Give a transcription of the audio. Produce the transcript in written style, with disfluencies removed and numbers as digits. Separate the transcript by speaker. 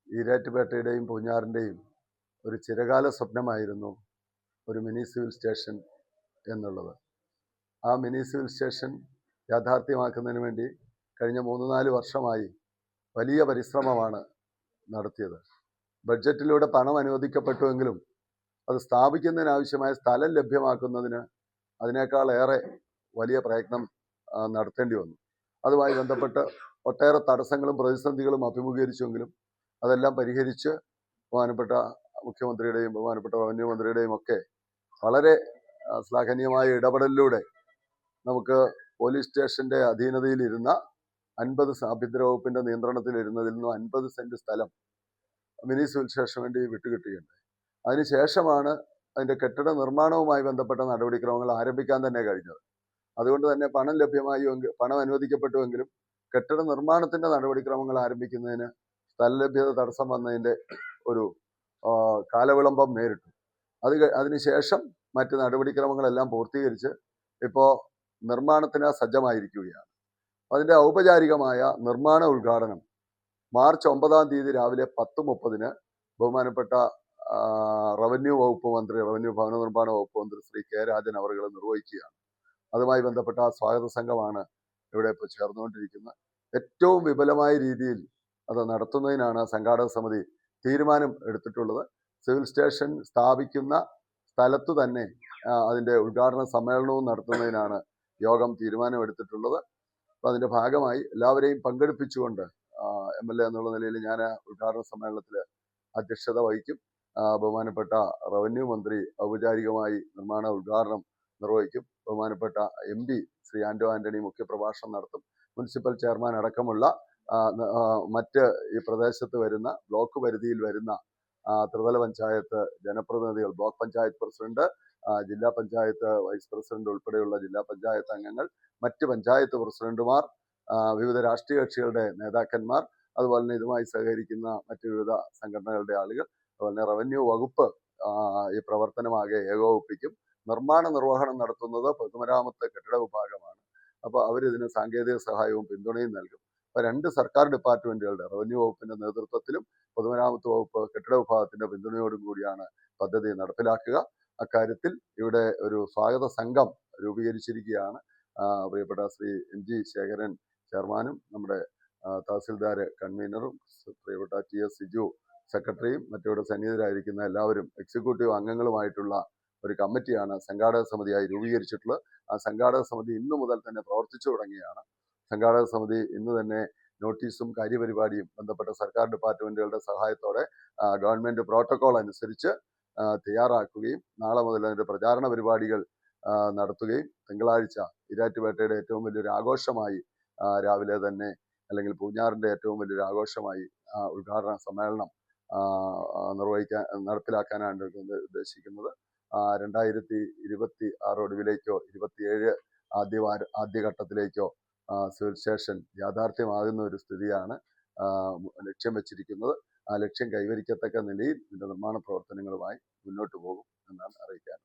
Speaker 1: ഈരാറ്റുപേട്ടയുടെയും പൂഞ്ഞാറിൻ്റെയും ഒരു ചിരകാല സ്വപ്നമായിരുന്നു ഒരു മിനി സിവിൽ സ്റ്റേഷൻ എന്നുള്ളത്. ആ മിനി സിവിൽ സ്റ്റേഷൻ യാഥാർത്ഥ്യമാക്കുന്നതിന് വേണ്ടി കഴിഞ്ഞ 3-4 വർഷമായി വലിയ പരിശ്രമമാണ് നടത്തിയത്. ബഡ്ജറ്റിലൂടെ പണം അനുവദിക്കപ്പെട്ടുവെങ്കിലും അത് സ്ഥാപിക്കുന്നതിനാവശ്യമായ സ്ഥലം ലഭ്യമാക്കുന്നതിന് അതിനേക്കാളേറെ വലിയ പ്രയത്നം നടത്തേണ്ടി വന്നു. അതുമായി ബന്ധപ്പെട്ട് ഒട്ടേറെ തടസ്സങ്ങളും പ്രതിസന്ധികളും അഭിമുഖീകരിച്ചുവെങ്കിലും അതെല്ലാം പരിഹരിച്ച് ബഹുമാനപ്പെട്ട മുഖ്യമന്ത്രിയുടെയും ബഹുമാനപ്പെട്ട റവന്യൂ മന്ത്രിയുടെയും ഒക്കെ വളരെ ശ്ലാഘനീയമായ ഇടപെടലിലൂടെ നമുക്ക് പോലീസ് സ്റ്റേഷൻ്റെ അധീനതയിലിരുന്ന 50 ആഭ്യന്തര വകുപ്പിൻ്റെ നിയന്ത്രണത്തിലിരുന്നതിൽ നിന്നും 50 സെൻറ്റ് സ്ഥലം മിനി സിവിൽ സ്റ്റേഷന് വേണ്ടി വിട്ടുകിട്ടുകയുണ്ടായി. അതിനുശേഷമാണ് അതിൻ്റെ കെട്ടിട നിർമ്മാണവുമായി ബന്ധപ്പെട്ട നടപടിക്രമങ്ങൾ ആരംഭിക്കാൻ തന്നെ കഴിഞ്ഞത്. അതുകൊണ്ട് തന്നെ പണം അനുവദിക്കപ്പെട്ടുവെങ്കിലും കെട്ടിട നിർമ്മാണത്തിൻ്റെ നടപടിക്രമങ്ങൾ ആരംഭിക്കുന്നതിന് സ്ഥലലഭ്യത തടസ്സം വന്നതിൻ്റെ ഒരു കാലവിളംബം നേരിട്ടു. അതിനുശേഷം മറ്റ് നടപടിക്രമങ്ങളെല്ലാം പൂർത്തീകരിച്ച് ഇപ്പോൾ നിർമ്മാണത്തിന് സജ്ജമായിരിക്കുകയാണ്. അതിൻ്റെ ഔപചാരികമായ നിർമ്മാണ ഉദ്ഘാടനം മാർച്ച് 9-ാം തീയതി രാവിലെ 10:30 ബഹുമാനപ്പെട്ട റവന്യൂ ഭവന നിർമ്മാണ വകുപ്പ് മന്ത്രി ശ്രീ കെ രാജൻ അവർ നിർവഹിക്കുകയാണ്. അതുമായി ബന്ധപ്പെട്ട സ്വാഗത സംഘമാണ് ഇവിടെ ഇപ്പോൾ ചേർന്നുകൊണ്ടിരിക്കുന്നത്. ഏറ്റവും വിപുലമായ രീതിയിൽ അത് നടത്തുന്നതിനാണ് സംഘാടക സമിതി തീരുമാനം എടുത്തിട്ടുള്ളത്. സിവിൽ സ്റ്റേഷൻ സ്ഥാപിക്കുന്ന സ്ഥലത്തു തന്നെ അതിൻ്റെ ഉദ്ഘാടന സമ്മേളനവും നടത്തുന്നതിനാണ് യോഗം തീരുമാനമെടുത്തിട്ടുള്ളത്. അപ്പോൾ അതിൻ്റെ ഭാഗമായി എല്ലാവരെയും പങ്കെടുപ്പിച്ചുകൊണ്ട് MLA എന്നുള്ള നിലയിൽ ഞാൻ ഉദ്ഘാടന സമ്മേളനത്തിൽ അധ്യക്ഷത വഹിക്കും. ബഹുമാനപ്പെട്ട റവന്യൂ മന്ത്രി ഔപചാരികമായി നിർമ്മാണ ഉദ്ഘാടനം നിർവഹിക്കും. ബഹുമാനപ്പെട്ട MP ശ്രീ ആന്റോ ആന്റണി മുഖ്യപ്രഭാഷണം നടത്തും. മുനിസിപ്പൽ ചെയർമാൻ അടക്കമുള്ള മറ്റ് ഈ പ്രദേശത്ത് വരുന്ന ബ്ലോക്ക് പരിധിയിൽ വരുന്ന ത്രിതല പഞ്ചായത്ത് ജനപ്രതിനിധികൾ, ബ്ലോക്ക് പഞ്ചായത്ത് പ്രസിഡന്റ്, ജില്ലാ പഞ്ചായത്ത് വൈസ് പ്രസിഡന്റ് ഉൾപ്പെടെയുള്ള ജില്ലാ പഞ്ചായത്ത് അംഗങ്ങൾ, മറ്റ് പഞ്ചായത്ത് പ്രസിഡന്റുമാർ, വിവിധ രാഷ്ട്രീയ കക്ഷികളുടെ നേതാക്കന്മാർ, അതുപോലെ തന്നെ ഇതുമായി സഹകരിക്കുന്ന മറ്റ് വിവിധ സംഘടനകളുടെ ആളുകൾ, അതുപോലെ തന്നെ റവന്യൂ വകുപ്പ് ഈ പ്രവർത്തനമാകെ ഏകോപിപ്പിക്കും. നിർമ്മാണ നിർവഹണം നടത്തുന്നത് പൊതുമരാമത്ത് കെട്ടിട വിഭാഗമാണ്. അപ്പോൾ അവരിതിന് സാങ്കേതിക സഹായവും പിന്തുണയും നൽകും. അപ്പോൾ 2 സർക്കാർ ഡിപ്പാർട്ട്മെന്റുകളുടെ റവന്യൂ വകുപ്പിന്റെ നേതൃത്വത്തിലും പൊതുമരാമത്ത് വകുപ്പ് കെട്ടിട വിഭാഗത്തിന്റെ പിന്തുണയോടും കൂടിയാണ് പദ്ധതി നടപ്പിലാക്കുക. അക്കാര്യത്തിൽ ഇവിടെ ഒരു സ്വാഗത സംഘം രൂപീകരിച്ചിരിക്കുകയാണ്. പ്രിയപ്പെട്ട ശ്രീ MG ശേഖരൻ ചെയർമാനും നമ്മുടെ തഹസിൽദാർ കൺവീനറും പ്രിയപ്പെട്ട TS സിജു സെക്രട്ടറിയും മറ്റിവിടെ സന്നിഹിതരായിരിക്കുന്ന എല്ലാവരും എക്സിക്യൂട്ടീവ് അംഗങ്ങളുമായിട്ടുള്ള ഒരു കമ്മിറ്റിയാണ് സംഘാടക സമിതിയായി രൂപീകരിച്ചിട്ടുള്ളത്. ആ സംഘാടക സമിതി ഇന്നു മുതൽ തന്നെ പ്രവർത്തിച്ചു തുടങ്ങിയാണ്. സംഘാടക സമിതി ഇന്ന് തന്നെ നോട്ടീസും കാര്യപരിപാടിയും ബന്ധപ്പെട്ട സർക്കാർ ഡിപ്പാർട്ട്മെന്റുകളുടെ സഹായത്തോടെ ഗവൺമെന്റ് പ്രോട്ടോകോൾ അനുസരിച്ച് തയ്യാറാക്കുകയും നാളെ മുതൽ അതിൻ്റെ പ്രചാരണ പരിപാടികൾ നടത്തുകയും തിങ്കളാഴ്ച ഈരാറ്റുപേട്ടയുടെ ഏറ്റവും വലിയൊരു ആഘോഷമായി രാവിലെ തന്നെ, അല്ലെങ്കിൽ പൂഞ്ഞാറിൻ്റെ ഏറ്റവും വലിയൊരു ആഘോഷമായി ഉദ്ഘാടന സമ്മേളനം നടപ്പിലാക്കാനാണ് ഉദ്ദേശിക്കുന്നത്. 2026 ഒടുവിലേക്കോ 27 ആദ്യഘട്ടത്തിലേക്കോ സിവിൽ സ്റ്റേഷൻ യാഥാർത്ഥ്യമാകുന്ന ഒരു സ്ഥിതിയാണ് ലക്ഷ്യം വെച്ചിരിക്കുന്നത്. ആ ലക്ഷ്യം കൈവരിക്കത്തക്ക നിലയിൽ ഇതിൻ്റെ നിർമ്മാണ പ്രവർത്തനങ്ങളുമായി മുന്നോട്ട് പോകും എന്നാണ് അറിയിക്കാൻ.